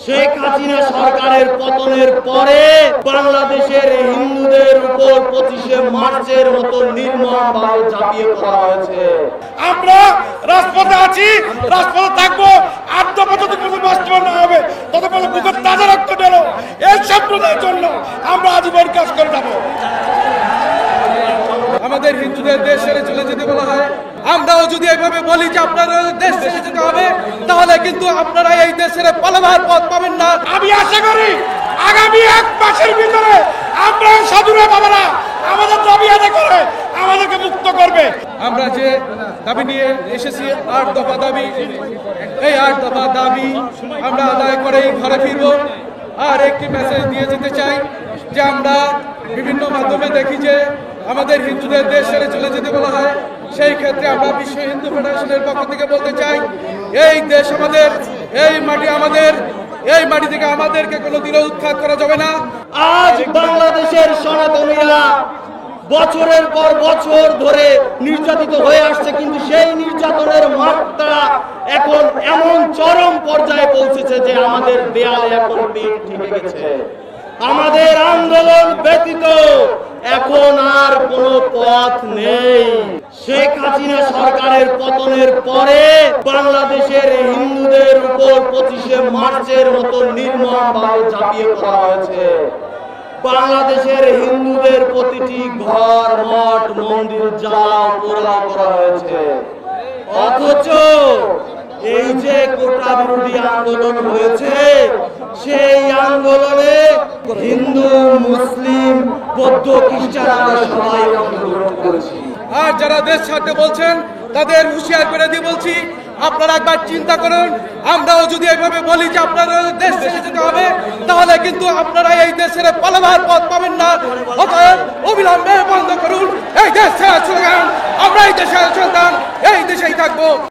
শেখ হাসিনা সরকারের পতনের পরে বাংলাদেশের হিন্দুদের উপর 25শে মার্চের মতো নির্মমভাবে ঝাঁপিয়ে পড়া হয়েছে। আমরা রাজপথে আছি, রাজপথে থাকবো। 8 দফা যতক্ষণ বাস্তবায়ন না হবে ততক্ষণ বুকের তাজা রক্ত ঢেলো এই সম্প্রদায়ের জন্য আমরা আজীবন কাজ করে যাবো। আমাদের হিন্দুদের দেশ ছেড়ে চলে যেতে বলা হয়, আমরাও যদি এইভাবে বলি যে আপনারা দেশ ছেড়ে যেতে হবে, তাহলে কিন্তু আপনারা এই দেশ ছেড়ে পালাবার পথ পাবেন না। আমি আশা করি আগামী 1 মাসের ভিতরে আমরা সাধুরা বাবারা আমাদের দাবি আদায় করে আমাদেরকে মুক্ত করবে। আমরা যে দাবি নিয়ে এসেছি 8 দফা দাবি, এই 8 দফা দাবি আমরা আদায় করেই ঘরে ফিরবো। আর একটি মেসেজ দিয়ে যেতে চাই যে আমরা বিভিন্ন মাধ্যমে দেখি যে আমাদের হিন্দুদের দেশ ছেড়ে চলে যেতে বলা হয়, সেই ক্ষেত্রে আমরা বিশ্ব হিন্দু ফেডারেশনের পক্ষ থেকে বলতে চাই, এই দেশ আমাদের, এই মাটি আমাদের, এই মাটি থেকে আমাদেরকে কোনোদিনও উৎখাত করা যাবে না। আজ বাংলাদেশের সনাতনীরা বছরের পর বছর ধরে নির্যাতিত হয়ে আসছে, কিন্তু সেই নির্যাতনের মাত্রা এখন এমন চরম পর্যায়ে পৌঁছেছে যে আমাদের দেয়ালে এখন পিঠ ঠেকে গেছে। আমাদের আন্দোলন ব্যতীত এখন আর কোনো পথ নেই। শেখ হাসিনা সরকারের পতনের পরে বাংলাদেশের হিন্দুদের উপর 25শে মার্চের মতো নির্মমভাবে ঝাঁপিয়ে পড়া হয়েছে। বাংলাদেশের হিন্দুদের প্রতিটি ঘর, মঠ, মন্দির জ্বালাও পোড়াও করা হয়েছে। অথচ এই যে কোটা বিরোধী আন্দোলন হয়েছে, সেই আন্দোলনে হিন্দু, মুসলিম, বৌদ্ধ, খ্রিস্টান আমরা সবাই অংশগ্রহণ করেছি। আর যারা দেশ ছাড়তে বলছেন তাদের হুঁশিয়ার করে দিয়ে বলছি, আপনারা একবার চিন্তা করুন। আমরাও যদি এইভাবে বলি যে আপনারা দেশ ছেড়ে যেতে হবে, তাহলে কিন্তু আপনারা এই দেশ ছেড়ে পালাবার পথ পাবেন না। অতএব অবিলম্বে বন্ধ করুন এই দেশ ছেড়ে চলে যান। আমরা এই দেশের সন্তান, এই দেশেই থাকবো।